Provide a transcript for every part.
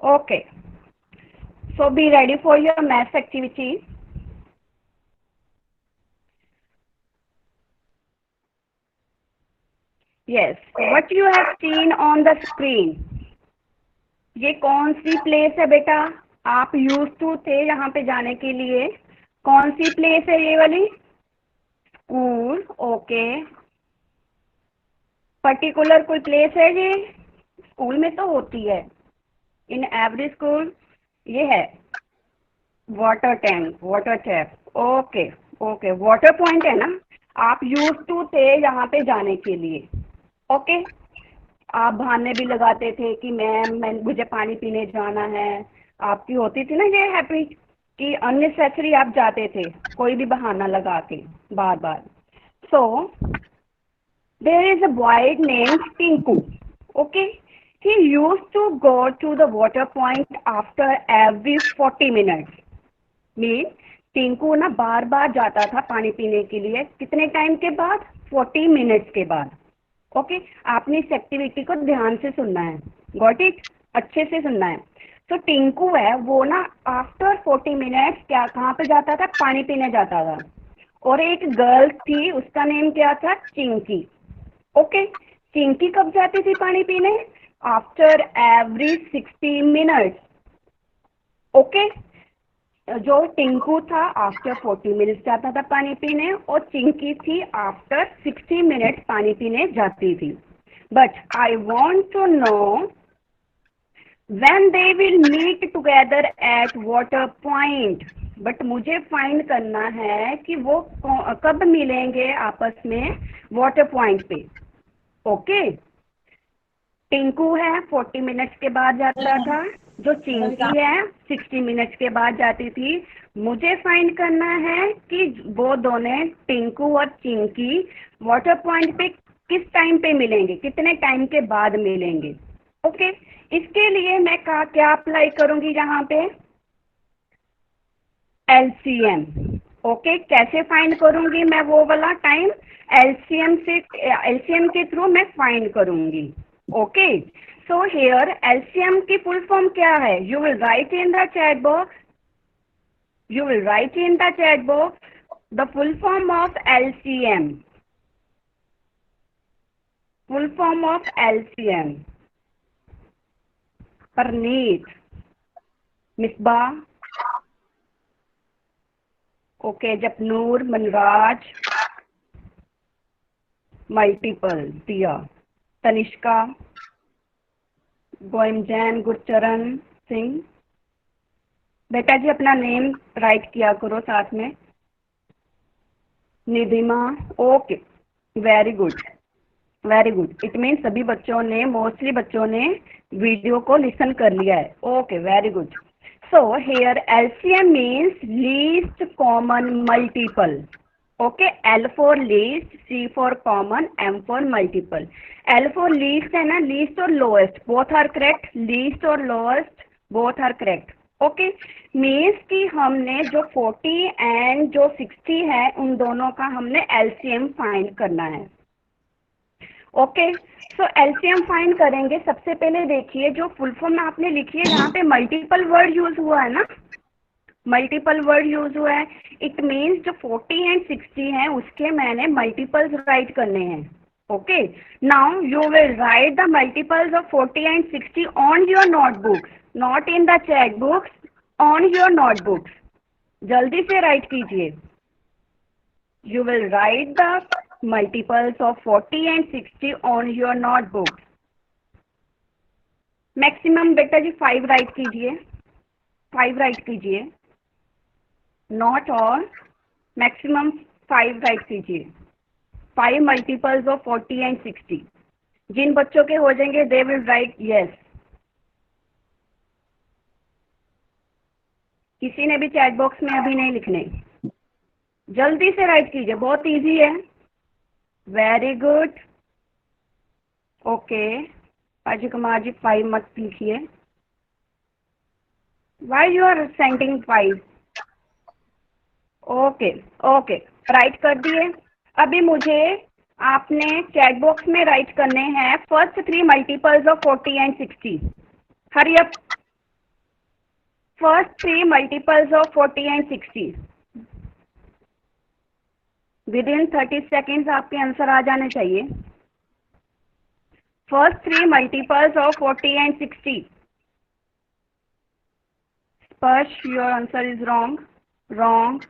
Okay. So be ready for your math activity. Yes. What you have seen on the screen. ये कौन सी place है बेटा? आप use to थे यहाँ पे जाने के लिए. कौन सी प्लेस है ये वाली? स्कूल. ओके. पर्टिकुलर कोई प्लेस है ये? स्कूल में तो होती है. इन एवरी स्कूल ये है water tank, water tap. Okay. Okay. Water point है ना. आप यूज टू थे यहाँ पे जाने के लिए. ओके. आप बहाने भी लगाते थे कि मैं मुझे पानी पीने जाना है. आपकी होती थी ना ये हैबिट कि अननेसेसरी आप जाते थे कोई भी बहाना लगा के बार बार. So there is a boy named Tinku. Okay. He used to go to the water point after every 40 minutes. Mean Tinku ना बार बार जाता था पानी पीने के लिए. कितने टाइम के बाद? 40 मिनट्स के बाद. ओके. आपने इस एक्टिविटी को ध्यान से सुनना है. Got it? अच्छे से सुनना है. तो टिंकू है वो ना आफ्टर 40 मिनट्स क्या कहाँ पे जाता था? पानी पीने जाता था. और एक गर्ल थी उसका नेम क्या था? चिंकी. ओके. चिंकी कब जाती थी पानी पीने? After every 60 minutes. ओके. जो टिंकू था आफ्टर 40 मिनट्स जाता था पानी पीने और चिंकी थी आफ्टर 60 मिनट्स पानी पीने जाती थी. But I want to know when they will meet together at water point. But मुझे फाइंड करना है कि वो कब मिलेंगे आपस में वाटर पॉइंट पे. ओके. टिंकू है 40 मिनट्स के बाद जाता था. जो चिंकी है 60 मिनट्स के बाद जाती थी. मुझे फाइंड करना है कि वो दोनों टिंकू और चिंकी वाटर पॉइंट पे किस टाइम पे मिलेंगे, कितने टाइम के बाद मिलेंगे. ओके. इसके लिए मैं क्या अप्लाई करूंगी यहाँ पे? एलसीएम. ओके. कैसे फाइंड करूंगी मैं वो वाला टाइम? एलसीएम के थ्रू मैं फाइंड करूंगी. ओके. सो हेयर एलसीएम की फुल फॉर्म क्या है? You will write in the chat box. You will write in the chat box the full form of LCM. Full form of LCM. Parneet. Misbah. Okay. Japnoor. Manraj. Multiple. Tia. Tanishka. गोइमजैन. गुरचरण सिंह. बेटा जी अपना name write किया करो साथ में. Nidhima. Okay. Very good. Very good. It mean सभी बच्चों ने, मोस्टली बच्चों ने वीडियो को लिसन कर लिया है. Okay. Very good. So here LCM means least common multiple. Okay. L for least, C for common, M for multiple. L for least है ना, लीस्ट और lowest both are correct. Least और lowest both are correct. Okay. Means कि हमने जो 40 and जो 60 है उन दोनों का हमने एलसीएम फाइंड करना है. ओके. सो एलसीएम फाइंड करेंगे. सबसे पहले देखिए जो फुल फॉर्म आपने लिखी है यहाँ पे मल्टीपल वर्ड यूज हुआ है ना. मल्टीपल वर्ड यूज हुआ है. इट मीन्स जो 40 एंड 60 है उसके मैंने मल्टीपल्स राइट करने हैं. Okay. Now you will write the multiples of 40 and 60 on your notebooks, not in the chat books, on your notebooks. जल्दी से राइट कीजिए. You will write the multiples of 40 and 60 on your notebook. Maximum बेटा जी 5 right कीजिए. 5 right कीजिए. Not all, maximum 5 right कीजिए. 5 multiples of 40 and 60. जिन बच्चों के हो जाएंगे दे विल राइट यस. किसी ने भी चैट बॉक्स में अभी नहीं लिखने. जल्दी से राइट कीजिए. बहुत इजी है. Very good. Okay. Ajay Kumar ji 5 मत लिखिए. Why you are sending 5? Okay. Okay. Write कर दिए. अभी मुझे आपने चैट बॉक्स में राइट करने हैं first 3 multiples of 40 and 60. Hurry up. First 3 multiples of 40 and 60। With in 30 seconds आपके आंसर आ जाने चाहिए। First 3 multiples of 40 and 60। स्पर्श, your answer is wrong. Wrong.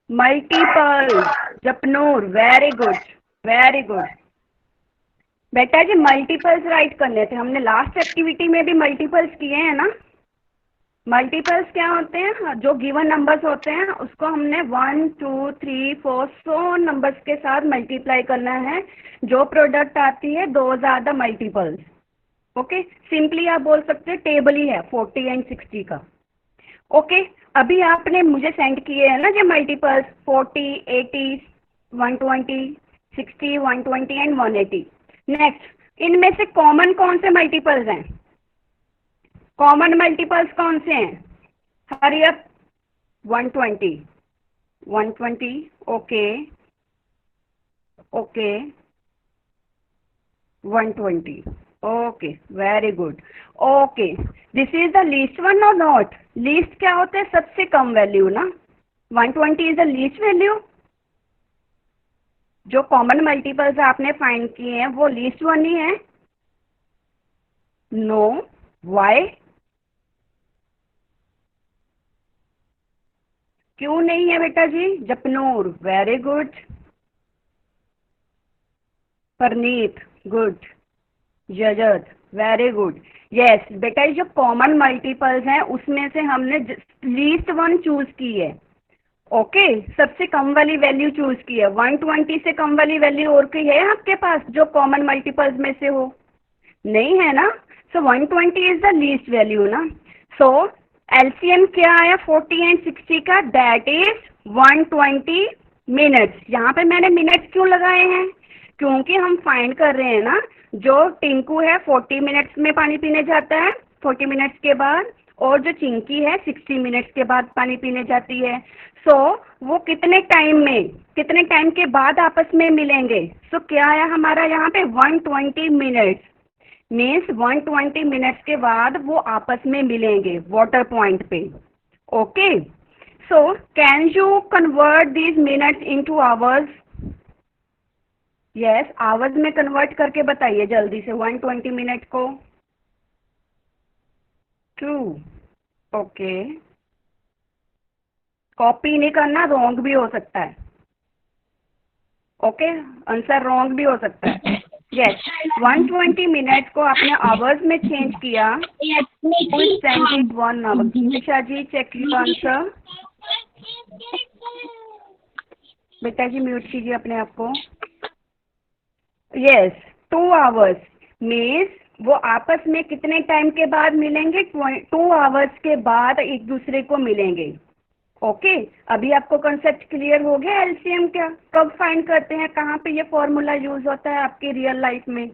Multiple, Japnoor, very good, very good. बेटा जी multiples right करने थे, हमने लास्ट एक्टिविटी में भी मल्टीपल्स किए हैं ना। मल्टीपल्स क्या होते हैं, जो गिवन नंबर्स होते हैं उसको हमने 1 2 3 4 100 नंबर्स के साथ मल्टीप्लाई करना है। जो प्रोडक्ट आती है those are the multiples. Okay, simply आप बोल सकते हैं टेबल ही है 40 एंड 60 का। ओके, अभी आपने मुझे सेंड किए हैं ना जो मल्टीपल्स 40, 80, 120, 60, 120 एंड 180। नेक्स्ट, इनमें से कॉमन कौन से मल्टीपल्स हैं? कॉमन मल्टीपल्स कौन से हैं? Hurry up. 120, 120, okay okay, 120, okay, very good. Okay, this is the least one और नॉट? लीस्ट क्या होता है? सबसे कम वैल्यू ना। 120 इज द लीस्ट वैल्यू। जो कॉमन मल्टीपल्स आपने फाइंड किए हैं वो लीस्ट वन ही है। No, why? क्यों नहीं है बेटा जी? Japnoor, very good. Parneet, good. Jajat, very good. Yes बेटा, ये जो कॉमन मल्टीपल्स हैं उसमें से हमने लीस्ट वन चूज की है। ओके, सबसे कम वाली वैल्यू चूज की है। 120 से कम वाली वैल्यू और कोई है आपके पास जो कॉमन मल्टीपल्स में से हो? नहीं है ना। सो 120 इज द लीस्ट वैल्यू ना। सो एलसीएम क्या आया 40 एंड 60 का? That is 120 minutes. यहाँ पे मैंने मिनट्स क्यों लगाए हैं? क्योंकि हम फाइंड कर रहे हैं ना, जो टिंकू है 40 मिनट्स में पानी पीने जाता है 40 मिनट्स के बाद, और जो चिंकी है 60 मिनट्स के बाद पानी पीने जाती है। सो वो कितने टाइम के बाद आपस में मिलेंगे? सो क्या आया हमारा यहाँ पे 120 मिनट्स। मीन्स 120 मिनट्स के बाद वो आपस में मिलेंगे वाटर पॉइंट पे। Okay, so can you convert these minutes into hours? Yes, hours में कन्वर्ट करके बताइए जल्दी से 120 मिनट को। True, okay. कॉपी नहीं करना, रॉन्ग भी हो सकता है। ओके, आंसर रॉन्ग भी हो सकता है। यस, 120 मिनट को आपने आवर्स में चेंज किया। Sending 1 hour. Nisha ji check your answer. बेटा जी म्यूट कीजिए अपने आप को। यस, 2 आवर्स मीन्स वो आपस में कितने टाइम के बाद मिलेंगे? 2 आवर्स के बाद एक दूसरे को मिलेंगे। ओके, अभी आपको कॉन्सेप्ट क्लियर हो गया? एलसीएम क्या कब फाइंड करते हैं, कहाँ पे ये फॉर्मूला यूज होता है आपकी रियल लाइफ में?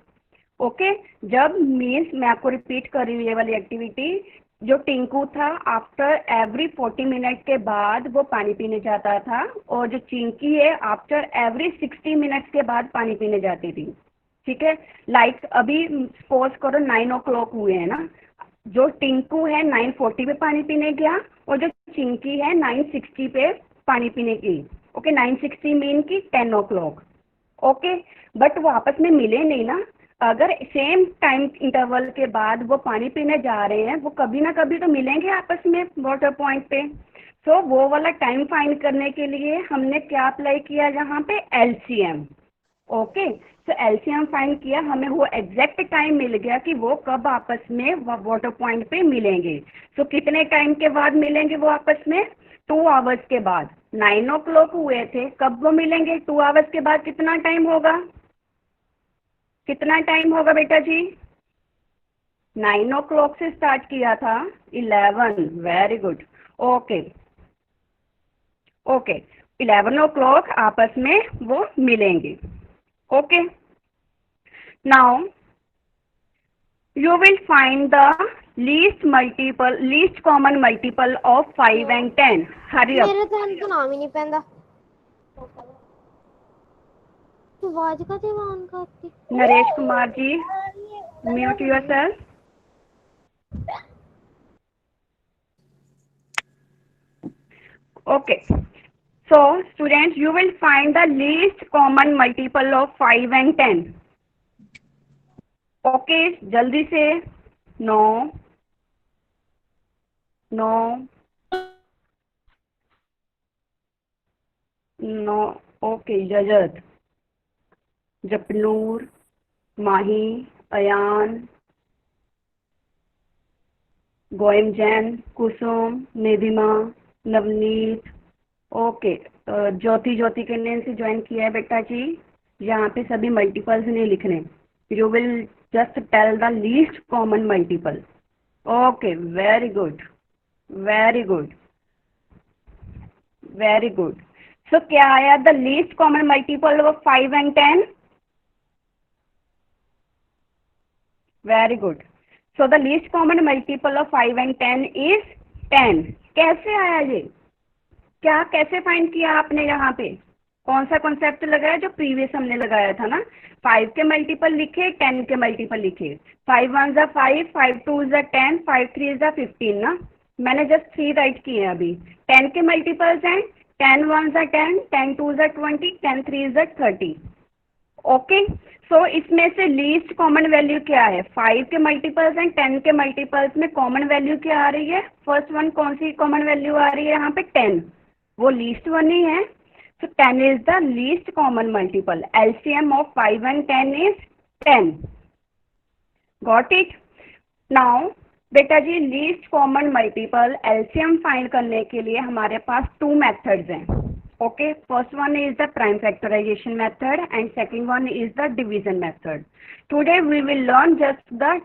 ओके, जब मीन्स मैं आपको रिपीट कर रही हूँ ये वाली एक्टिविटी। जो टिंकू था आफ्टर एवरी 40 मिनट के बाद वो पानी पीने जाता था, और जो चिंकी है आफ्टर एवरी 60 मिनट्स के बाद पानी पीने जाती थी। ठीक है, लाइक अभी सपोज करो 9 o'clock हुए हैं ना, जो टिंकू है 9:40 पे पानी पीने गया, और जो चिंकी है 9:60 पे पानी पीने की। ओके, 9:60 मीन की 10 o'clock। ओके, बट वो आपस में मिले नहीं ना। अगर सेम टाइम इंटरवल के बाद वो पानी पीने जा रहे हैं, वो कभी ना कभी तो मिलेंगे आपस में वाटर पॉइंट पे। सो वो वाला टाइम फाइंड करने के लिए हमने क्या अप्लाई किया यहाँ पे? एलसीएम। ओके, तो एलसीएम फाइंड किया, हमें वो एग्जैक्ट टाइम मिल गया कि वो कब आपस में वाटर पॉइंट पे मिलेंगे। सो कितने टाइम के बाद मिलेंगे वो आपस में? 2 आवर्स के बाद। 9 o'clock हुए थे, कब वो मिलेंगे? 2 आवर्स के बाद। कितना टाइम होगा? कितना टाइम होगा बेटा जी? 9 o'clock से स्टार्ट किया था, 11, very good. Okay okay, 11 o'clock आपस में वो मिलेंगे। Okay, now you will find the least common multiple of 5 and 10. Hurry up. मेरे तो नाम ही नहीं पैंदा। आवाज का दीवान करती। Naresh Kumar ji, mute yourself. Okay. So, students, you will find the least common multiple of 5 and 10. Okay, जल्दी से 9, 9, 9। ओके, जजत, जपनूर, माही, अयान, गोयम जैन, कुसुम, निधिमा, नवनीत। ओके, ज्योति, ज्योति किन्ने से ज्वाइन किया है बेटा जी? यहाँ पे सभी मल्टीपल्स नहीं लिखने। You will just tell the least common multiple. Okay, very good, very good, very good. So क्या आया the least common multiple of 5 and 10? Very good. So the least common multiple of 5 and 10 is 10। कैसे आया ये? क्या कैसे find किया आपने? यहाँ पे कौन सा कॉन्सेप्ट लगाया जो प्रीवियस हमने लगाया था ना? 5 के मल्टीपल लिखे, 10 के मल्टीपल लिखे। 5 1 जा 5, 5 2 जा 10, 5 3 जा 15 ना। मैंने जस्ट 3 राइट किए हैं अभी। 10 के मल्टीपल्स हैं 10 1 जा 10, 10 2 जा 20, 10 3 जा 30। ओके, सो इसमें से लीस्ट कॉमन वैल्यू क्या है? 5 के मल्टीपल्स एंड 10 के मल्टीपल्स में कॉमन वैल्यू क्या आ रही है? फर्स्ट वन कौन सी कॉमन वैल्यू आ रही है यहाँ पे? 10। वो लीस्ट वन ही है। So 10 is the least common multiple. LCM of 5 and 10 is 10। Got it? Now बेटा जी, least common multiple LCM find करने के लिए हमारे पास 2 मेथड्स हैं। Okay, first one is the prime factorization method and second one is the division method. Today we will learn just the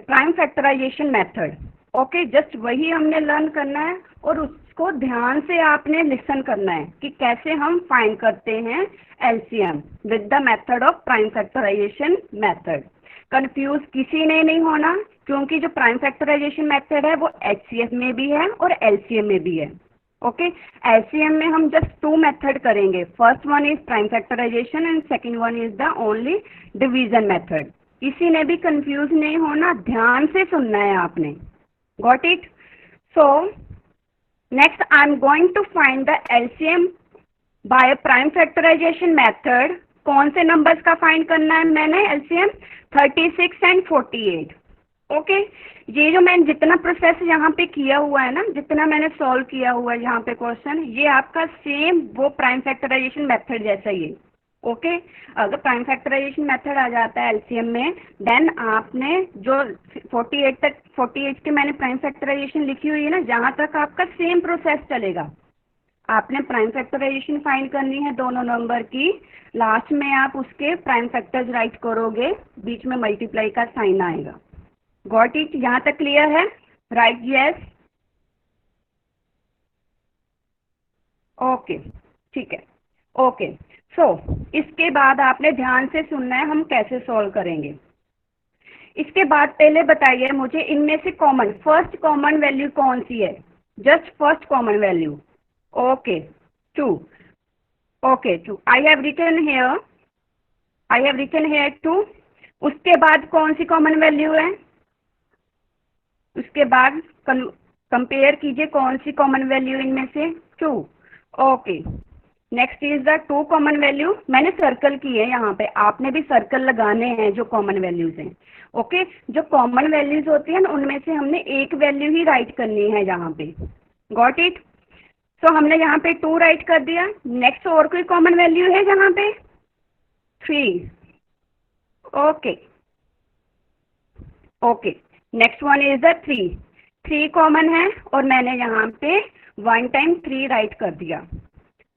prime factorization method. Okay, just वही हमने learn करना है और उसको ध्यान से आपने लिसन करना है कि कैसे हम फाइंड करते हैं LCM with the method of prime factorisation method. Confuse किसी ने नहीं होना, क्योंकि जो प्राइम फैक्टराइजेशन मेथड है वो एचसीएफ में भी है और एलसीएम में भी है। ओके, एलसीएम में हम जस्ट 2 मेथड करेंगे। First one is prime factorisation and second one is the only division method. किसी ने भी कंफ्यूज नहीं होना, ध्यान से सुनना है आपने। Got it? So next I am going to find the LCM by prime factorisation method. कौन से नंबर्स का फाइंड करना है मैंने एलसीएम? 36 एंड 48। ओके, ये जो मैंने जितना प्रोसेस यहाँ पे किया हुआ है ना, जितना मैंने सॉल्व किया हुआ है यहाँ पे क्वेश्चन, ये आपका सेम वो प्राइम फैक्टराइजेशन मेथड जैसा ही है। ओके, अगर प्राइम फैक्टराइजेशन मेथड आ जाता है एलसीएम में, देन आपने जो 48 के मैंने प्राइम फैक्टराइजेशन लिखी हुई है ना, जहाँ तक आपका सेम प्रोसेस चलेगा। आपने प्राइम फैक्टराइजेशन फाइंड करनी है दोनों नंबर की, लास्ट में आप उसके प्राइम फैक्टर्स राइट करोगे, बीच में मल्टीप्लाई का साइन आएगा। Got it? यहाँ तक क्लियर है? राइट, यस, ओके, ठीक है। ओके, सो इसके बाद आपने ध्यान से सुनना है हम कैसे सॉल्व करेंगे। इसके बाद पहले बताइए मुझे, इनमें से कॉमन फर्स्ट कॉमन वैल्यू कौन सी है? Just first common value. Okay, 2। Okay, 2 I have written here 2। उसके बाद कौन सी कॉमन वैल्यू है? उसके बाद कंपेयर कीजिए कौन सी कॉमन वैल्यू इनमें से? 2। Okay, next is the 2 common value. मैंने सर्कल की है यहाँ पे, आपने भी सर्कल लगाने हैं जो कॉमन वैल्यूज हैं। ओके, जो कॉमन वैल्यूज होती है ना, उनमें से हमने एक वैल्यू ही राइट करनी है यहाँ पे। Got it? सो हमने यहाँ पे 2 राइट कर दिया। नेक्स्ट और कोई कॉमन वैल्यू है यहाँ पे? 3। Okay, okay, next one is the 3 common है और मैंने यहाँ पे 1 टाइम 3 राइट कर दिया।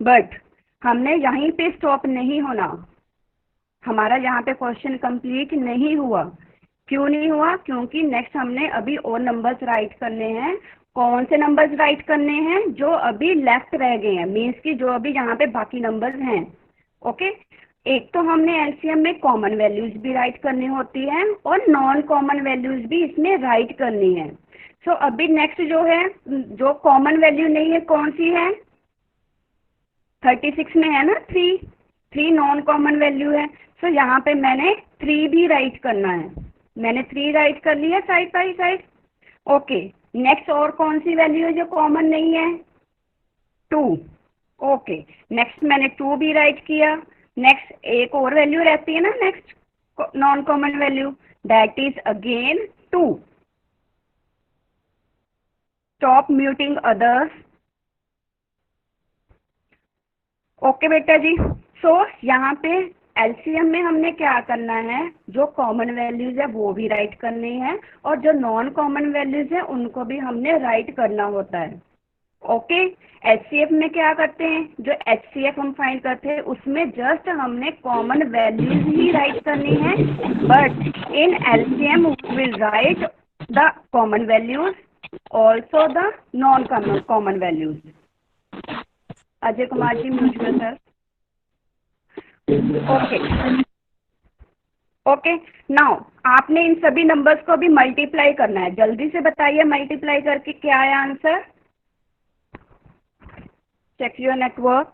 बट हमने यहीं पे स्टॉप नहीं होना, हमारा यहाँ पे क्वेश्चन कंप्लीट नहीं हुआ। क्यों नहीं हुआ? क्योंकि नेक्स्ट हमने अभी और नंबर्स राइट करने हैं। कौन से नंबर्स राइट करने हैं? जो अभी लेफ्ट रह गए हैं, मीन्स कि जो अभी यहाँ पे बाकी नंबर्स हैं। ओके, एक तो हमने एलसीएम में कॉमन वैल्यूज भी राइट करनी होती है और नॉन कॉमन वैल्यूज भी इसमें राइट करनी है। सो अभी नेक्स्ट जो है, जो कॉमन वैल्यू नहीं है, कौन सी है? 36 में है ना 3। 3 नॉन कॉमन वैल्यू है, सो यहाँ पे मैंने 3 भी राइट करना है। मैंने 3 राइट कर लिया side by side. Okay, next और कौन सी वैल्यू है जो कॉमन नहीं है? 2। ओके, नेक्स्ट मैंने 2 भी राइट किया। नेक्स्ट एक और वैल्यू रहती है ना next non common value, that is again 2। Stop muting others. Okay बेटा जी, सो यहाँ पे एलसीएम में हमने क्या करना है, जो कॉमन वैल्यूज है वो भी राइट करनी है और जो नॉन कॉमन वैल्यूज है उनको भी हमने राइट करना होता है। ओके, एचसीएफ में क्या करते हैं, जो एचसीएफ हम फाइंड करते हैं उसमें जस्ट हमने कॉमन वैल्यूज ही राइट करनी है, but in LCM we will write the common values also the non common values. Ajay Kumar ji mutual sir. Okay okay, now आपने इन सभी नंबर्स को भी मल्टीप्लाई करना है। जल्दी से बताइए मल्टीप्लाई करके क्या है answer. Check your network.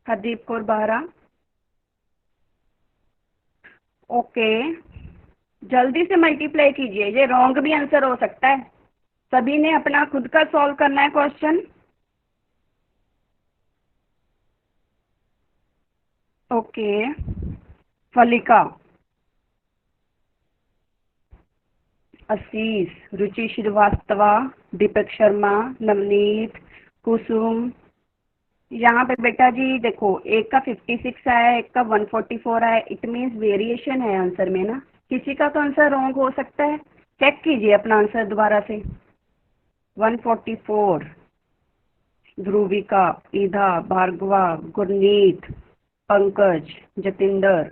Hardeep Kaur बारा। ओके, जल्दी से मल्टीप्लाई कीजिए, ये रॉन्ग भी आंसर हो सकता है। सभी ने अपना खुद का सॉल्व करना है क्वेश्चन। ओके, फलिका, आशीष, रुचि श्रीवास्तवा, दीपक शर्मा, नवनीत, कुसुम। यहाँ पे बेटा जी देखो, एक का 56 आया है, एक का 144 आया है, इट मीन्स वेरिएशन है आंसर में ना, किसी का तो आंसर रॉन्ग हो सकता है। चेक कीजिए अपना आंसर दोबारा से। 144, Dhruvika, Idha, Bhargava, Gurneet, Pankaj, Jatinder.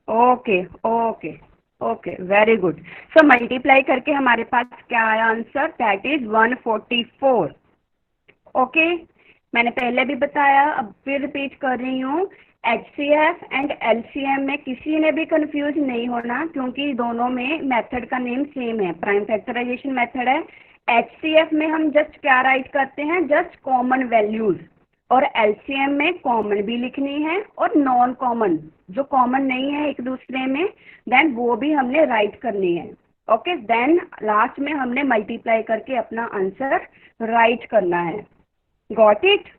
Okay okay okay, very good. So multiply करके हमारे पास क्या आया आंसर, दैट इज 144। ओके, मैंने पहले भी बताया, अब फिर रिपीट कर रही हूँ, एचसीएफ एंड एलसीएम में किसी ने भी कंफ्यूज नहीं होना, क्योंकि दोनों में मेथड का नेम सेम है, प्राइम फैक्टराइजेशन मेथड है। एचसीएफ में हम जस्ट क्या राइट करते हैं, जस्ट कॉमन वैल्यूज, और एलसीएम में कॉमन भी लिखनी है और नॉन कॉमन, जो कॉमन नहीं है एक दूसरे में, देन वो भी हमने राइट करनी है। ओके, देन लास्ट में हमने मल्टीप्लाई करके अपना आंसर राइट करना है। Got it?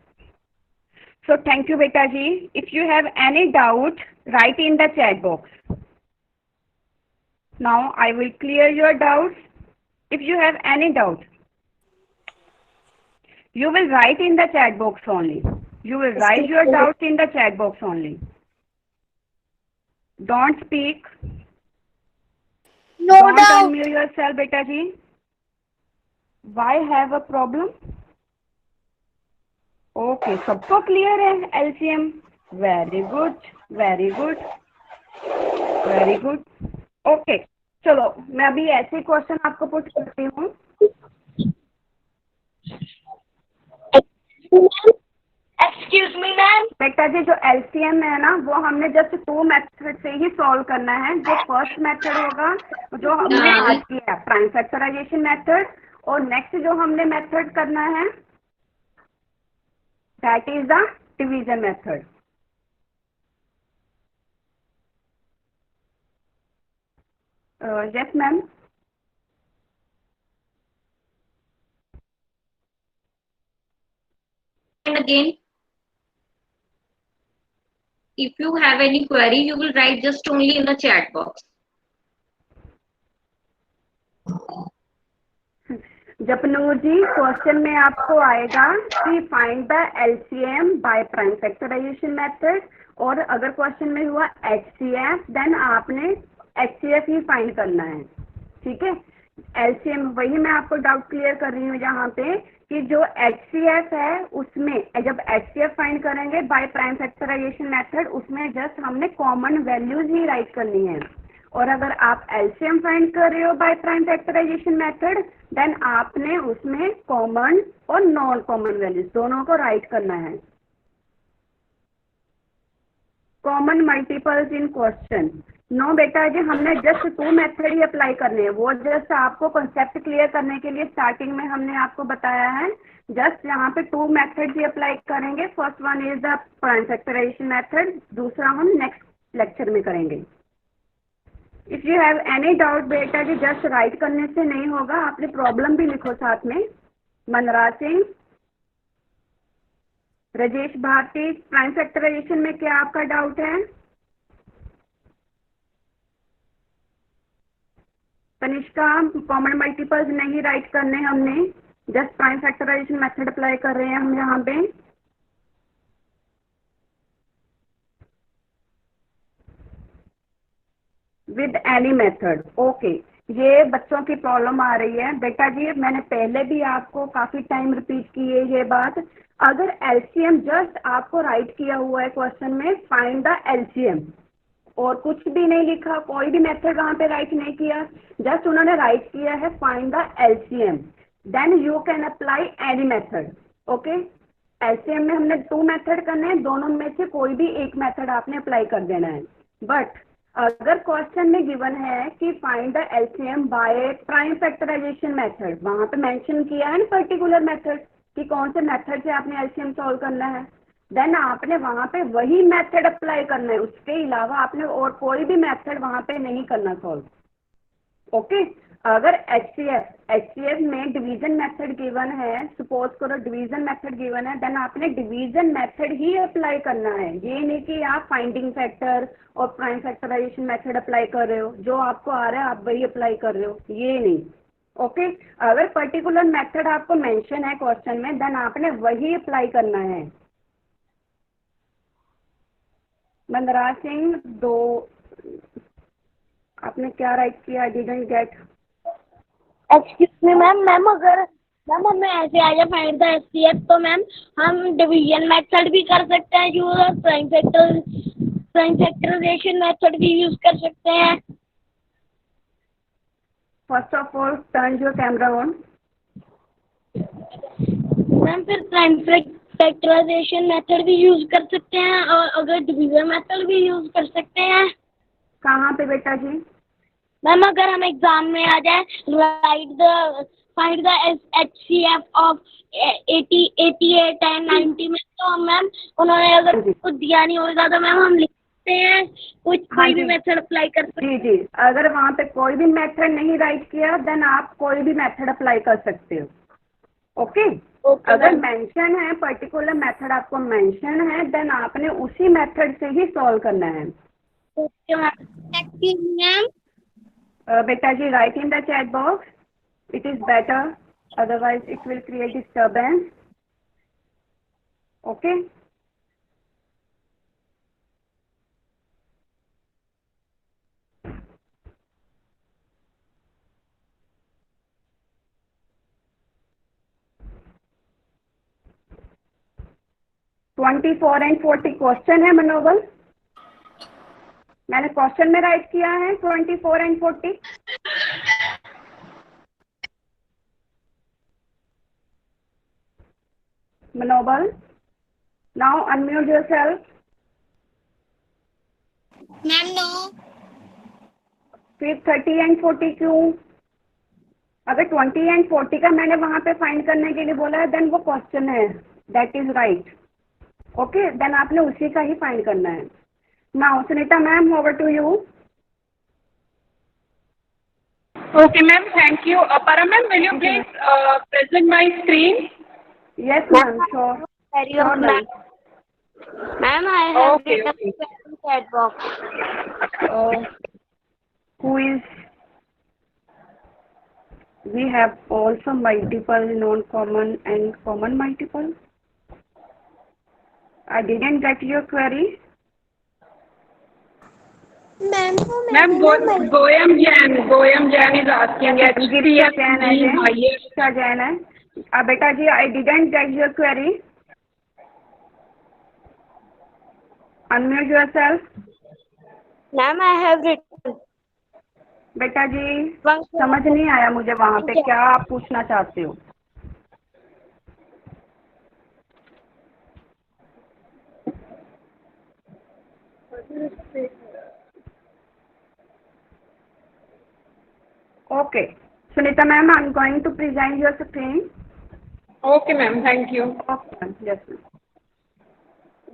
So thank you beta ji. If you have any doubt, write in the chat box. Now I will clear your doubts. If you have any doubt, you will write in the chat box only. You will write your doubts in the chat box only. Don't speak. No Don't doubt. unmute yourself beta ji. Why have a problem? Okay, सबको clear है LCM. Very good very good very good. Okay, चलो मैं अभी ऐसे question आपको put करती हूँ। Excuse me ma'am. बेटा जी, जो एलसीएम है ना, वो हमने जस्ट 2 मेथड से ही सॉल्व करना है। जो फर्स्ट मेथड होगा, जो हमने आज किया, प्राइम फैक्टराइजेशन मेथड, और नेक्स्ट जो हमने मेथड करना है, that is the division method. Yes ma'am. And again, if you have any query, you will write just only in the chat box. Japnoor ji, question में आपको आएगा कि find the LCM by prime factorisation method, और अगर question में हुआ HCF, then आपने HCF ही फाइंड करना है। ठीक है, एलसीएम, वही मैं आपको डाउट क्लियर कर रही हूँ यहाँ पे, कि जो एचसीएफ है उसमें जब एचसीएफ फाइंड करेंगे बाय प्राइम फैक्टराइजेशन मेथड, उसमें जस्ट हमने कॉमन वैल्यूज ही राइट करनी है, और अगर आप एलसीएम फाइंड कर रहे हो by prime factorisation method, then आपने उसमें कॉमन और नॉन कॉमन वैल्यूज दोनों को राइट करना है। कॉमन मल्टीपल्स इन क्वेश्चन, नो बेटा जी, हमने जस्ट 2 मेथड ही अप्लाई करने हैं। वो जस्ट आपको कॉन्सेप्ट क्लियर करने के लिए स्टार्टिंग में हमने आपको बताया है। जस्ट यहाँ पे 2 मेथड ही अप्लाई करेंगे। First one is the prime factorisation method, दूसरा हम नेक्स्ट लेक्चर में करेंगे। If you have any doubt बेटा जी, जस्ट राइट करने से नहीं होगा, आपने प्रॉब्लम भी लिखो साथ में। मनराज सिंह, राजेश भारती, प्राइम फैक्टराइजेशन में क्या आपका डाउट है? तनिष्का, कॉमन मल्टीपल्स नहीं राइट करने हमने, just prime factorisation method apply कर रहे हैं हम यहाँ पे। With any method, okay. ये बच्चों की प्रॉब्लम आ रही है बेटा जी, मैंने पहले भी आपको काफी टाइम रिपीट की है ये बात। अगर एलसीएम जस्ट आपको राइट किया हुआ है क्वेश्चन में, फाइंड द एलसीएम, और कुछ भी नहीं लिखा, कोई भी मेथड वहां पे राइट नहीं किया, जस्ट उन्होंने राइट किया है find the LCM, then you can apply any method. Okay, LCM में हमने 2 मेथड करने हैं, दोनों में से कोई भी एक मेथड आपने अप्लाई कर देना है। बट अगर क्वेश्चन में गिवन है कि find the LCM by prime factorisation method, वहां पे मेंशन किया है ना पर्टिकुलर मेथड कि कौन से मेथड से आपने एलसीएम सॉल्व करना है, देन आपने वहां पे वही मेथड अप्लाई करना है, उसके अलावा आपने और कोई भी मेथड वहां पे नहीं करना सॉल्व। ओके, अगर एचसीएफ में डिवीजन मेथड गिवन है, सपोज करो डिवीजन मेथड गिवन है, देन आपने डिवीजन मेथड ही अप्लाई करना है। ये नहीं कि आप फाइंडिंग फैक्टर और प्राइम फैक्टराइजेशन मेथड अप्लाई कर रहे हो, जो आपको आ रहा है आप वही अप्लाई कर रहे हो, ये नहीं। ओके, अगर पर्टिकुलर मेथड आपको मेंशन है क्वेश्चन में, देन आपने वही अप्लाई करना है। मनराज सिंह, 2 आपने क्या राइट किया? I didn't get. Excuse me ma'am, ma'am हमें ऐसे आ जाए फाइंड द एचसीएफ, तो मैम हम डिवीजन मेथड भी कर सकते हैं यूज, और प्राइम फैक्टराइजेशन मेथड भी यूज कर सकते हैं। First of all turn your camera on. Ma'am फिर प्राइम फैक्टराइजेशन मेथड भी यूज कर सकते हैं, और अगर डिवीजन मेथड भी यूज कर सकते हैं। कहाँ पे बेटा जी? मैम अगर हम एग्जाम में आ जाए find the HCF of 80, 88 and 90 में, तो मैम उन्होंने अगर कुछ दिया नहीं होगा तो मैम हम लिखते हैं कोई भी मेथड अप्लाई कर सकते जी जी, अगर वहाँ पे कोई भी मेथड नहीं राइट किया, देन आप कोई भी मेथड अप्लाई कर सकते हो। ओके, ओके अगर मैम। मेंशन है पर्टिकुलर मेथड आपको मेंशन है, देन आपने उसी मेथड से ही सॉल्व करना है। Okay ma'am. Excuse me ma'am. बेटा जी, right in the chat box, it is better, otherwise it will create disturbance. Okay, 24 and 40 question है मनोबल, मैंने क्वेश्चन में राइट किया है 24 and 40। मनोबल, now unmute yourself। Ma'am no. फिर 30 and 40 क्यों? अगर 20 and 40 का मैंने वहां पे फाइंड करने के लिए बोला है, देन वो क्वेश्चन है, that is right. Okay, then आपने उसी का ही फाइंड करना है। Now Sunita ma'am, over to you. Okay, ma'am. Thank you. Para ma'am, will you please present my screen? Yes ma'am, sure sure ma'am. Ma'am I have Okay, written okay. In chat box. Who is, we have also multiple non-common and common multiple. I didn't get your query. Ma'am Ma'am, Goyam Jain is asking HCF being higher. क्या जैन है? बेटा जी, I didn't get your query. Unmute yourself. Ma'am I have written. बेटा जी, समझ नहीं आया मुझे वहाँ पे क्या आप पूछना चाहते हो। Okay. Sunita ma'am, I'm going to present your screen. Okay, ma'am. Thank you. Okay, ma'am. Yes, ma'am.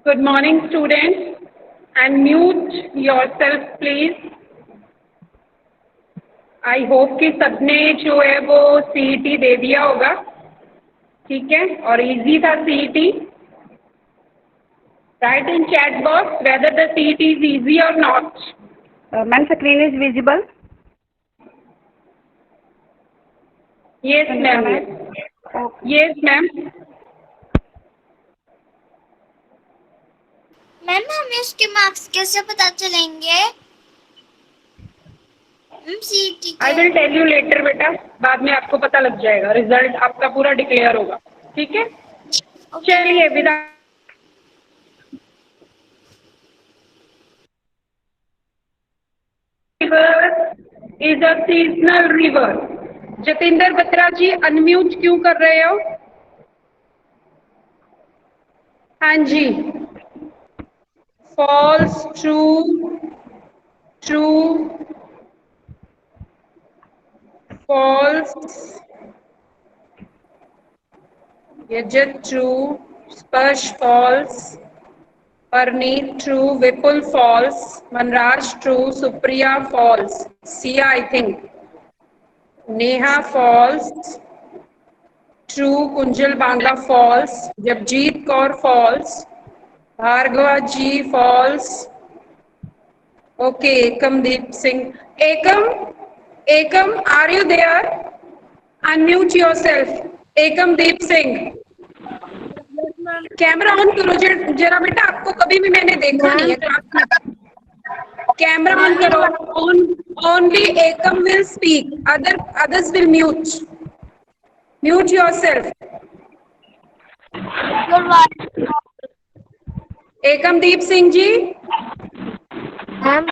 Good morning, students. Unmute yourself, please. I hope कि सबने जो है वो CET दे दिया होगा, ठीक है, और easy था CET. Write in chat box whether the CET is easy or not. Ma'am, screen is visible. Yes, ma'am. Okay. Yes, ma'am. Ma'am हमें उसके मार्क्स कैसे पता चलेंगे? CET I will tell you later, बेटा. बाद में आपको पता लग जाएगा. रिजल्ट आपका पूरा डिक्लेयर होगा, ठीक है? चलिए विदा. River is a seasonal river. Jatinder Batra ji unmute क्यों कर रहे हो? हाँ जी. False, true, true, false. Yajat true, Sparsh false, Parneet true, Vipul false, Manraj true, Supriya false, Sia I think, Neha false, true, Kunjal Banga false, Japjeet Kaur false, Bhargava ji false. Okay, Ekamdeep Singh. Ekam, are you there? Unmute yourself. Ekamdeep Singh. Camera on करो जरा बेटा, आपको कभी भी मैंने देखा नहीं है क्लास में. कैमरा ऑन करो. Only Ekam will speak, others will mute yourself. Ekamdeep Singh ji. Ma'am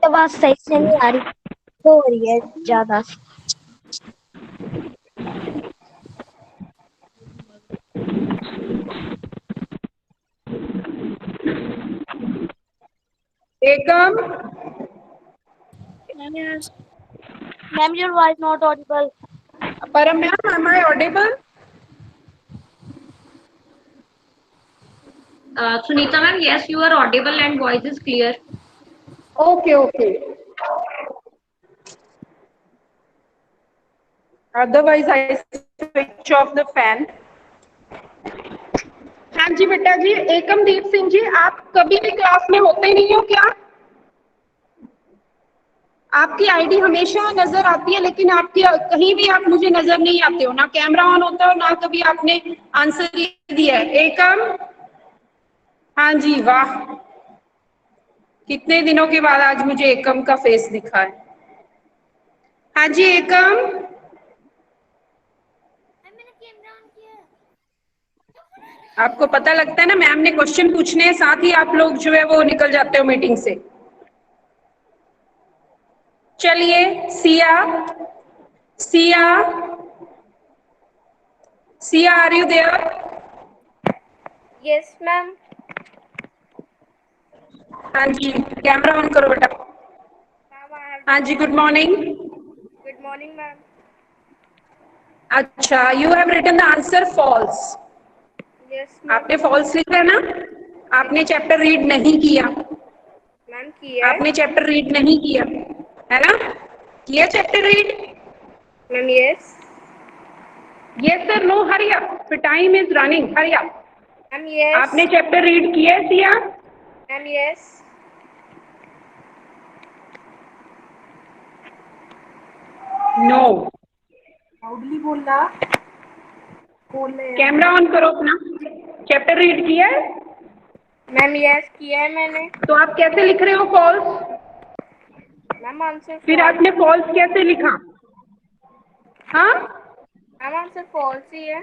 आवाज सही से नहीं आ रही, हो रही है ज्यादा. एकम. Ma'am your voice not Audible. परम ma'am, am I audible? Sunita ma'am, yes, you are audible and voice is clear. Okay. Otherwise I switch off the fan. हाँ जी बेटा जी. एकमदीप सिंह जी, आप कभी भी क्लास में होते नहीं हो क्या? आपकी आईडी हमेशा नजर आती है, लेकिन आपकी कहीं भी आप मुझे नजर नहीं आते हो. ना कैमरा ऑन होता है, ना कभी आपने आंसर दिया है. एकम. हाँ जी, वाह, कितने दिनों के बाद आज मुझे एकम का फेस दिखा है. हाँ जी एकम. आपको पता लगता है ना, मैम ने क्वेश्चन पूछने हैं, साथ ही आप लोग जो है वो निकल जाते हो मीटिंग से. चलिए Siya are you there? Yes ma'am. हाँ जी, कैमरा ऑन करो बेटा. हाँ जी, good morning. Good morning ma'am. अच्छा, you have written the answer false. Yes आपने फॉल्स लिखा है ना? आपने चैप्टर रीड नहीं किया. मैम किया आपने चैप्टर रीड नहीं किया है ना? किया chapter read? Ma'am. Yes sir. No, hurry up, time is running, hurry up. Ma'am. Yes आपने चैप्टर रीड किया है Siya? Ma'am. Yes no. Loudly बोलना. कैमरा ऑन करो अपना. चैप्टर रीड किया है? मैम. यस किया है मैंने. तो आप कैसे लिख रहे हो फॉल्स? मैम आंसर फिर आपने फॉल्स कैसे लिखा? हाँ, मैम आंसर फॉल्स ही है.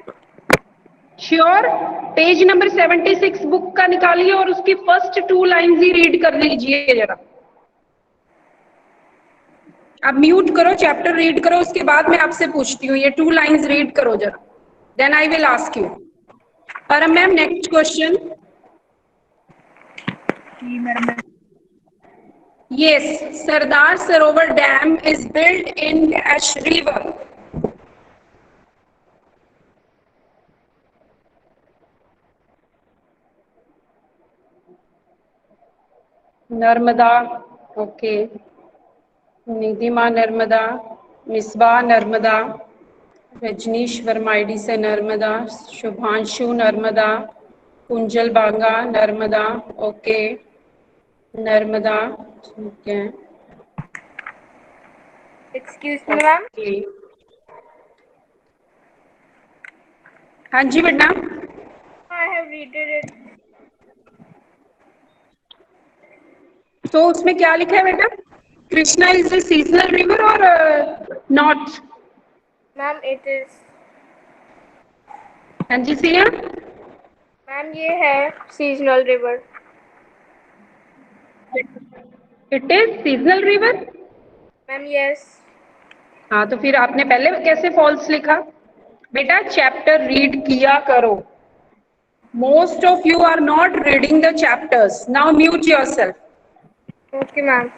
श्योर. पेज नंबर 76 बुक का निकालिए और उसकी फर्स्ट 2 लाइन्स ही रीड कर लीजिए जरा. आप म्यूट करो, चैप्टर रीड करो, उसके बाद मैं आपसे पूछती हूँ. ये 2 लाइन्स रीड करो जरा, then I will ask you. Param ma'am, next question. Yes, Sardar Sarovar Dam is built in Dash River. Narmada, okay. Nidhima Narmada, Misba Narmada, Rajnish Verma ID से नर्मदा, शुभांशु नर्मदा, कुंजल बांगा नर्मदा, ओके. नर्मदा, ठीक है. Excuse me, ma'am. ओके. हाँ जी बेटा. I have read it. तो उसमें क्या लिखा है बेटा? Krishna is a seasonal river और नॉट? Ma'am, it is. हाँ जी सिया. Ma'am, ये है seasonal river. It is seasonal river. Ma'am, yes. हाँ तो फिर आपने पहले कैसे फॉल्स लिखा? बेटा चैप्टर रीड किया करो. Most of you are not reading the chapters. Now mute yourself. Okay, ma'am.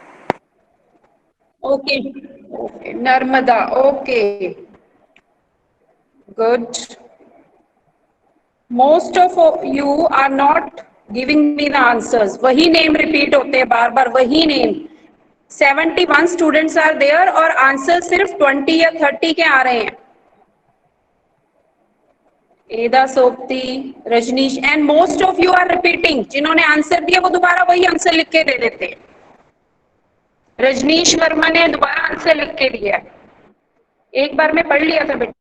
Okay. Okay Narmada, okay good. Most of you are not giving me the answers. वही नेम रिपीट होते हैं बार बार, वही नेम. 71 स्टूडेंट्स आर देयर और answer सिर्फ 20 या 30 के आ रहे हैं. Eda Sopti, Rajnish and most of you are repeating. जिन्होंने आंसर दिया वो दोबारा वही आंसर लिख के दे देते हैं. रजनीश वर्मा ने दोबारा आंसर लिख के दिया. एक बार में पढ़ लिया था बेटा.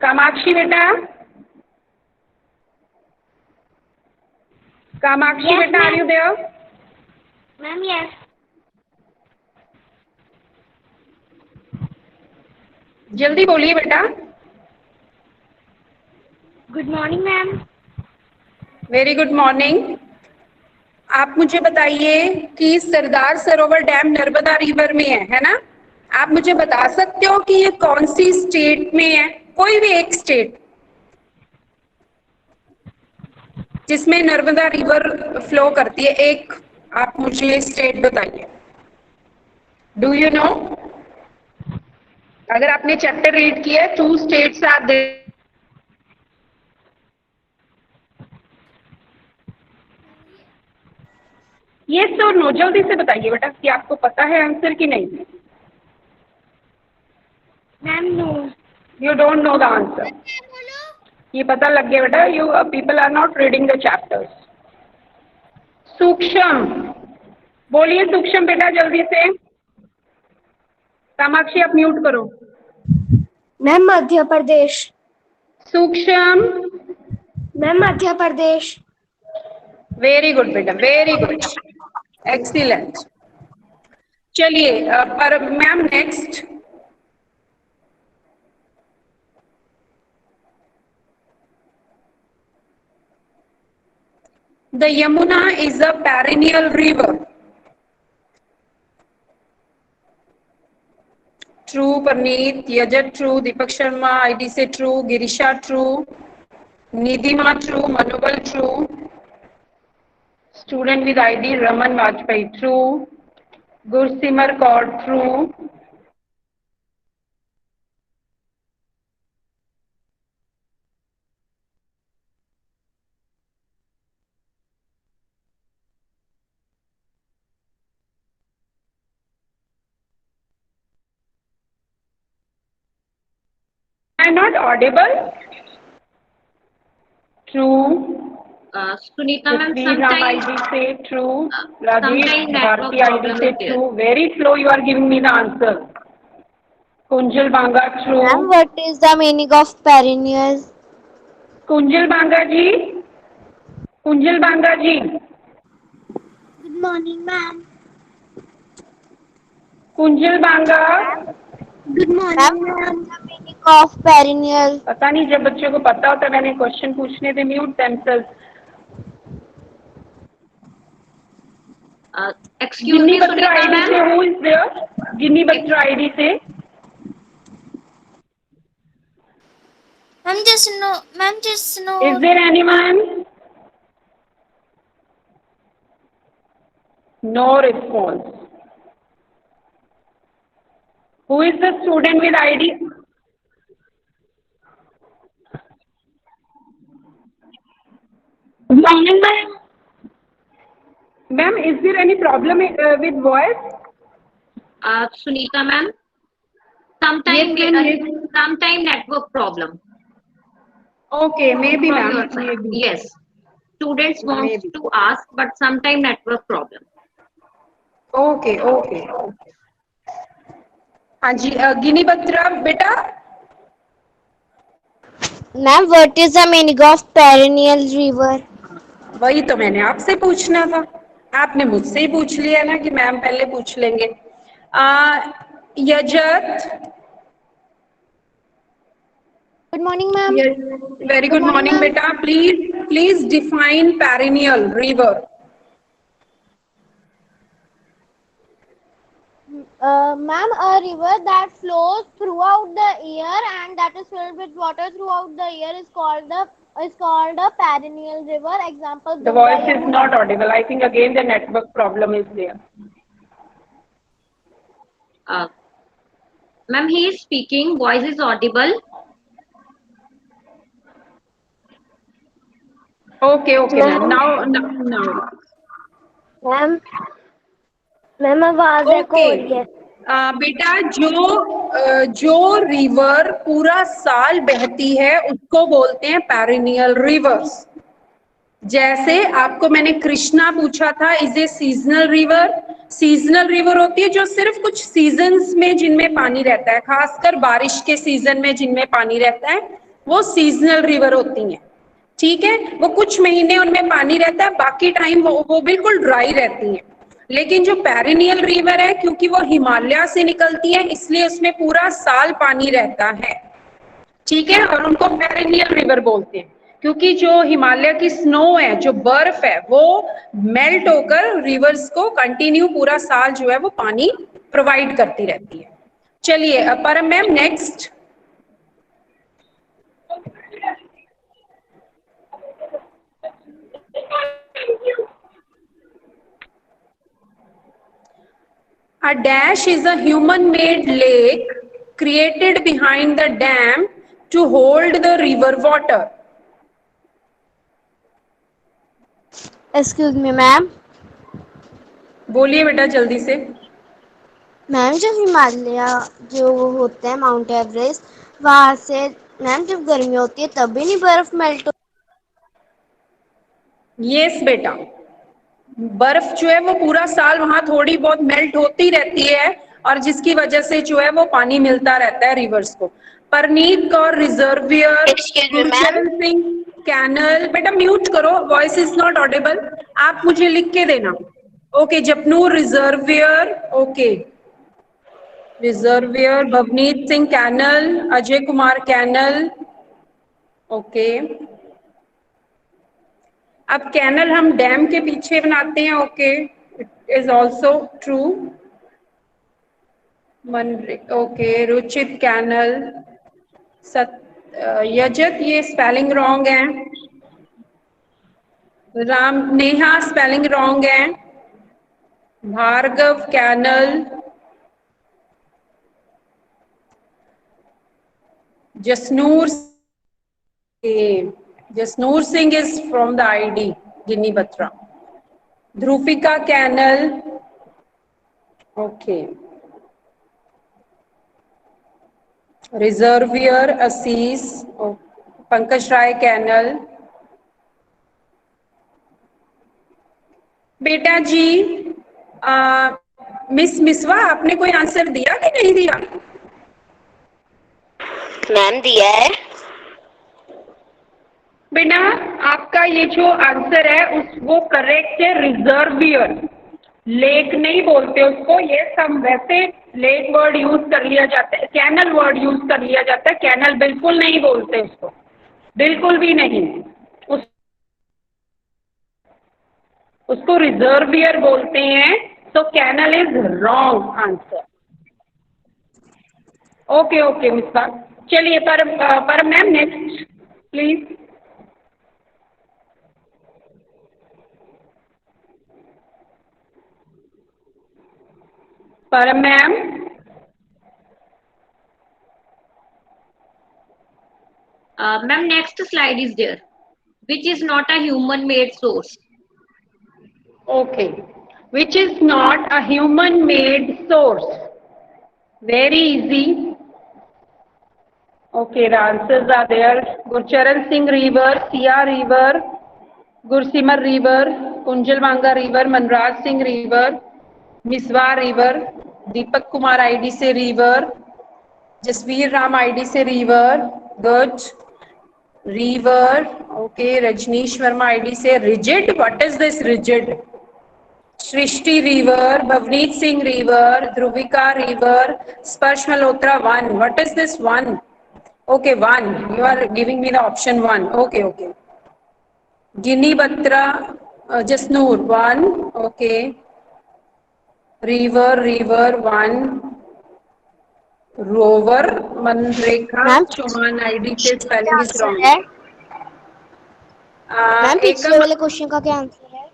कामाक्षी बेटा, कामाक्षी Yes, बेटा, are you there? Ma'am, yes. जल्दी बोलिए बेटा. Good morning, ma'am. Very good morning. आप मुझे बताइए कि सरदार सरोवर डैम नर्मदा रिवर में है ना? आप मुझे बता सकते हो कि ये कौन सी स्टेट में है? कोई भी एक स्टेट जिसमें नर्मदा रिवर फ्लो करती है, एक आप मुझे स्टेट बताइए. Do you know? अगर आपने चैप्टर रीड किया है, 2 स्टेट्स आर देयर. ये तो नो, जल्दी से बताइए बेटा कि आपको पता है आंसर कि नहीं. Ma'am, no. You don't know the answer. ये पता लग गया बेटा. You people are not reading the chapters. Sukshm, बोलिए सूक्ष्म बेटा जल्दी से. कामाक्षी आप म्यूट करो. Ma'am, Madhya Pradesh. Sukshm, ma'am, Madhya Pradesh. Very good बेटा, वेरी गुड, एक्सीलेंट. चलिए पर ma'am next. The Yamuna is a perennial river. True Parneet, Yajat true, Deepak Sharma ID से true, Girisha true, Nidhima true, Manobal true, student with ID Raman Vajpayee true, Gursimar Kaur true, I not audible. True. Sunita ma'am, Ram sometimes ID से true, sometimes Rajesh network Bharti ID problem से is there. True. Very slow you are giving me the answer. Kunjal Banga true. Ma'am, what is the meaning of perennial? Kunjal Banga ji, Kunjal Banga ji, Good morning, ma'am. Kunjal Banga. Good morning, ma'am. The meaning of perennial. पता नहीं, जब बच्चों को पता होता है मैंने क्वेश्चन पूछने थे. Mute themselves. Excuse Ginni me, Batra Sunita ID से ma'am. Who is there? Ginni Batra ID से Ma'am, just no. Ma'am, just no. Is there anyone? No response. Who is the student with ID? Morning, ma'am. Ma'am, is there any problem with voice? Sunita ma'am. Sometime, Yes, ma'am, yes. sometime network problem Okay, maybe, from ma'am. your side. Maybe. Yes. Students wants Maybe. to ask, but sometime network problem. Okay, okay. हाँ जी, गिनी बत्रा बेटा. Ma'am, what is the meaning of perennial river? वही तो मैंने आपसे पूछना था. आपने मुझसे ही पूछ लिया ना कि मैम पहले पूछ लेंगे. यजत. Good morning, ma'am. Very good morning, ma'am. beta. Please define perennial river. Ma'am, a river that flows throughout the year and that is filled with water throughout the year is called a perennial river. Example: The voice is not audible. I think again the network problem is there. Ma'am, he is speaking. Voice is audible. Okay, ma'am. Now. Ma'am आवाज एको हो रही है. बेटा जो river पूरा साल बहती है उसको बोलते हैं पेरिनियल रिवर्स. जैसे आपको मैंने कृष्णा पूछा था, is a seasonal river. Seasonal river होती है जो सिर्फ कुछ सीजन्स में जिनमें पानी रहता है, खासकर बारिश के सीजन में जिनमें पानी रहता है वो सीजनल रिवर होती हैं. ठीक है, वो कुछ महीने उनमें पानी रहता है, बाकी टाइम वो बिल्कुल ड्राई रहती हैं. लेकिन जो पेरिनियल रिवर है, क्योंकि वो हिमालय से निकलती है इसलिए उसमें पूरा साल पानी रहता है. ठीक है, और उनको पेरिनियल रिवर बोलते हैं क्योंकि जो हिमालय की स्नो है, जो बर्फ है, वो मेल्ट होकर रिवर्स को कंटिन्यू पूरा साल जो है वो पानी प्रोवाइड करती रहती है. चलिए परम ma'am next. A dash is a human-made lake created behind the dam to hold the river water. Excuse me, ma'am. बोलिए बेटा जल्दी से. मैम, जो हिमालय जो होता है माउंट एवरेस्ट, वहां से मैम जब गर्मी होती है तब भी नहीं बर्फ मेल्ट. यस बेटा, बर्फ जो है वो पूरा साल वहां थोड़ी बहुत मेल्ट होती रहती है और जिसकी वजह से जो है वो पानी मिलता रहता है रिवर्स को. Parneet Kaur reservoir, Gurcharan Singh canal. बेटा म्यूट करो, वॉइस इज नॉट ऑडिबल. आप मुझे लिख के देना. Okay, Japnoor reservoir. Okay, reservoir. Bhavneet Singh canal, Ajay Kumar canal. Okay, अब कैनल हम डैम के पीछे बनाते हैं. Okay, it is also true. Okay, Ruchit canal. Yajat ये स्पेलिंग रॉन्ग है. राम नेहा स्पेलिंग रॉन्ग है. Bhargav canal. Jasnoor Singh is from the ID Ginny Batra. Dhrupika Canal. Okay. Reservoir Assis. Oh. Pankaj Rai Canal. बेटा जी, miss मिसवा आपने कोई आंसर दिया कि नहीं दिया? मैम दिया है. बेटा आपका ये जो आंसर है वो करेक्ट है. रिजर्वियर, लेक नहीं बोलते उसको. ये सब वैसे लेक वर्ड यूज कर लिया जाता है, कैनल वर्ड यूज कर लिया जाता है. कैनल बिल्कुल नहीं बोलते उसको, बिल्कुल भी नहीं. उसको रिजर्वियर बोलते हैं. तो canal is wrong answer. Okay miss. चलिए पर ma'am next. Please. Param ma'am, Ma'am, next slide is there, which is not a human-made source. okay, which is not a human made source? Very easy. Okay, the answers are there. Gurcharan Singh River, Sia River, Gursimar River, Kunjalwanga River, Manraj Singh River, Miswa River, Deepak Kumar ID से River, Jasveer Ram ID से River, good. River, okay. Rajneesh Verma ID से Rigid. What is this rigid? Shrishti River, Bhavneet Singh River, Dhruvika River, Sparsh Malhotra 1. What is this 1? Okay, 1. You are giving me the option 1. Okay, okay. Gini Batra, Jasnoor 1. Okay. River 1. Rover, Manrekha, ma'am Chauhan ID से क्या spelling is answer wrong. है? Ma'am पिछले Ekam, वाले question का क्या answer है?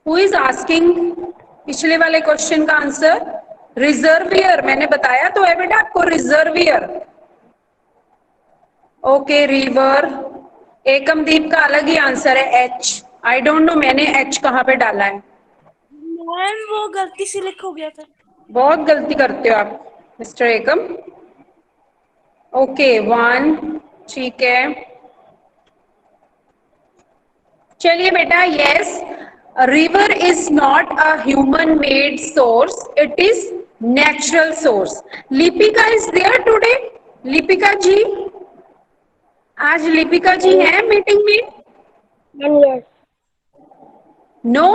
who is asking पिछले वाले क्वेश्चन का आंसर? रिजर्वियर, मैंने बताया तो है बेटा आपको रिजर्वियर. Okay, river. एकमदीप का अलग ही आंसर है एच. आई डोंट नो मैंने एच कहाँ पे डाला है. मैम वो गलती से लिख हो गया था. बहुत गलती करते हो आप मिस्टर एकम. ओके, 1. ठीक है, चलिए बेटा. Yes, river is not a human made source, it is natural source. Lipika is there today? Lipika ji, आज लिपिका जी हैं मीटिंग में? Ma'am yes. No,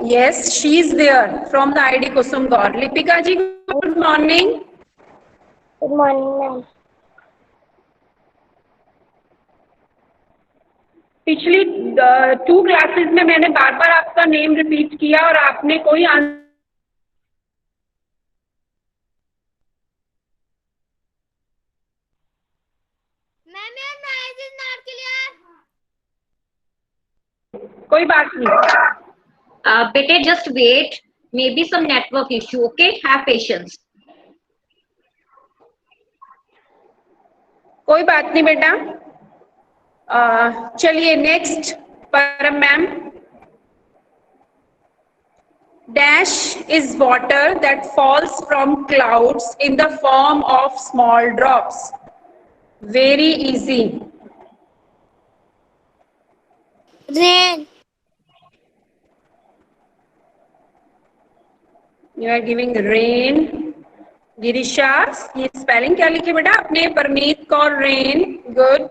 yes, she is there from the ID Kusum Gaur. Lipika ji, good morning. Good morning ma'am. पिछली 2 classes में मैंने बार बार आपका name repeat किया और आपने कोई answer. Ma'am your noise is not clear. कोई बात नहीं, Bete, just wait. Maybe some network issue. Okay, have patience. कोई बात नहीं बेटा. चलिए नेक्स्ट. परम ma'am. Dash is water that falls from clouds in the form of small drops. Very easy. Rain. You are giving rain. Girisha, ये spelling क्या लिखी बेटा आपने? Parmeet Kaur rain, good.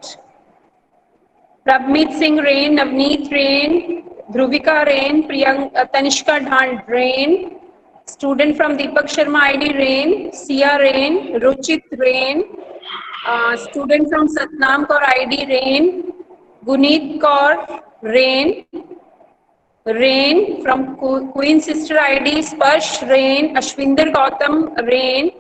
Prabhmeet Singh rain, Navneet rain, Dhruvika rain, Priyanka, Tanishka Dhand rain, student from Deepak Sharma ID rain, Siya rain, Ruchit rain, student from Satnam Kaur ID rain, Guneet Kaur rain, rain from queen sister ID Sparsh rain, Ashwinder Gautam rain,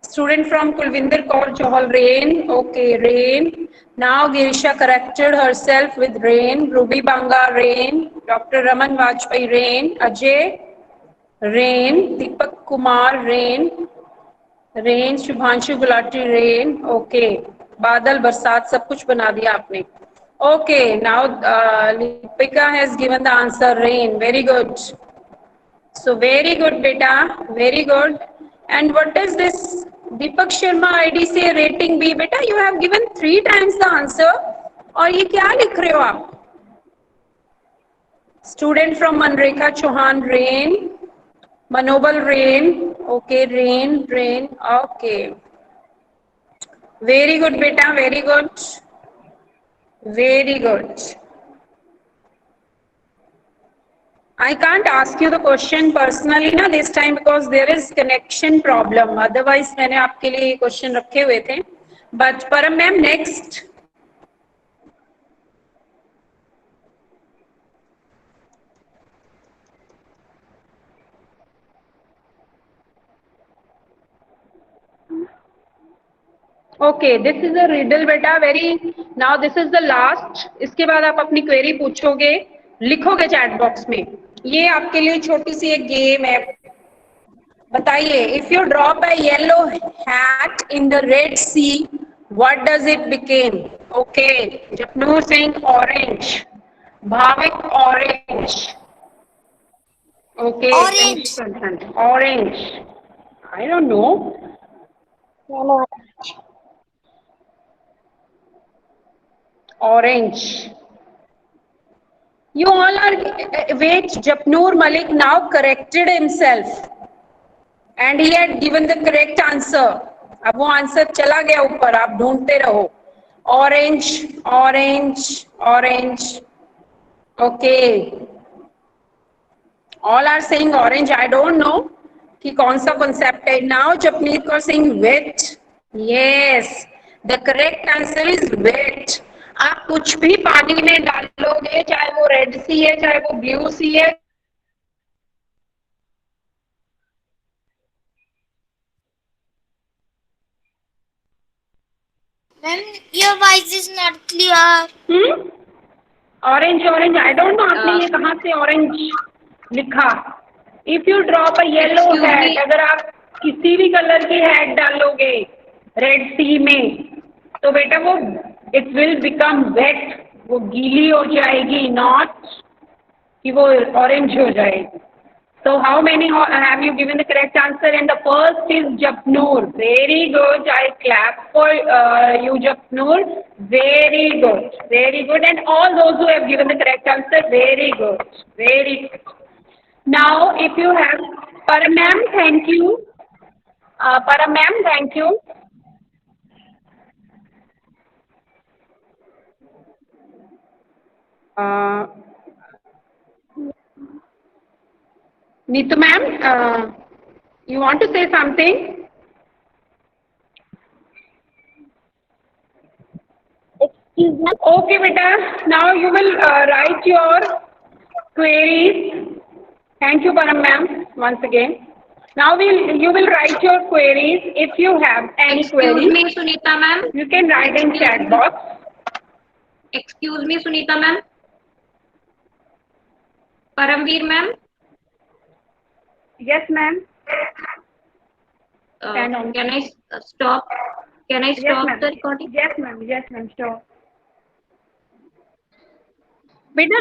student from Kulvinder Kaur Johal rain. Okay, rain. Now Girisha corrected herself with rain. Ruby Banga rain. Dr. Raman Vajpayee rain. Ajay rain. Deepak Kumar rain. Rain. Shubhanshu Gulati rain. Okay, बादल बरसात सब कुछ बना दिया आपने. Okay, now Lipika has given the answer rain. Very good. So very good beta, very good. And what is this Deepak Sharma ID से rating B? बेटा you have given 3 times the answer. और ये क्या लिख रहे हो आप? Student from Manrekha Chauhan rain, Manobal rain. Okay, rain. Okay, very good beta, very good, very good. I can't ask you the question personally ना this time because there is connection problem. Otherwise मैंने आपके लिए question रखे हुए थे. But Param ma'am next. Okay, this is a riddle बेटा, very, now this is the last, इसके बाद आप अपनी क्वेरी पूछोगे, लिखोगे चैट बॉक्स में। ये आपके लिए छोटी सी एक गेम है। बताइए, if you drop a yellow hat in the red sea, what does it became? Okay, Japnoor Singh orange, Bhavik orange, okay, Orange. Orange, I don't know, orange. You all are, wait, Japnoor Malik now corrected himself and he had given the correct answer. अब वो answer चला गया ऊपर, आप ढूंढते रहो। Orange, orange, orange. Okay. All are saying orange. I don't know कि कौन सा concept है। Now Japneet Kaur saying wet. Yes, the correct answer is wet. आप कुछ भी पानी में डालोगे, चाहे वो रेड सी है, चाहे वो ब्लू सी है, Ma'am, your voice is not clear. Orange orange, I don't no आपने ये कहाँ से ऑरेंज लिखा। If you drop a yellow Excuse me. Hat, अगर आप किसी भी कलर की हैट डालोगे रेड सी में, तो बेटा वो इट विल बिकम वेट, वो गीली हो जाएगी, नॉट कि वो ऑरेंज हो जाएगी। So how many have you given the correct answer? And the first is Japnoor. Very good. I clap for you, Japnoor. Very good. Very good. And all those who have given the correct answer, very good. Very good. Now, if you have Param ma'am, thank you. Param ma'am, thank you. Neetu ma'am, you want to say something? Excuse me. Okay, beta. Now you will write your queries. Thank you, Param ma'am, once again. Now you will write your queries. If you have any Excuse queries, me, Sunita ma'am. you can write in chat box. Excuse me, Sunita ma'am. Paramveer ma'am. Yes, ma'am. Can I stop? Can I Yes, stop ma'am. the recording? Yes, ma'am. Yes, ma'am. Sure. बेटा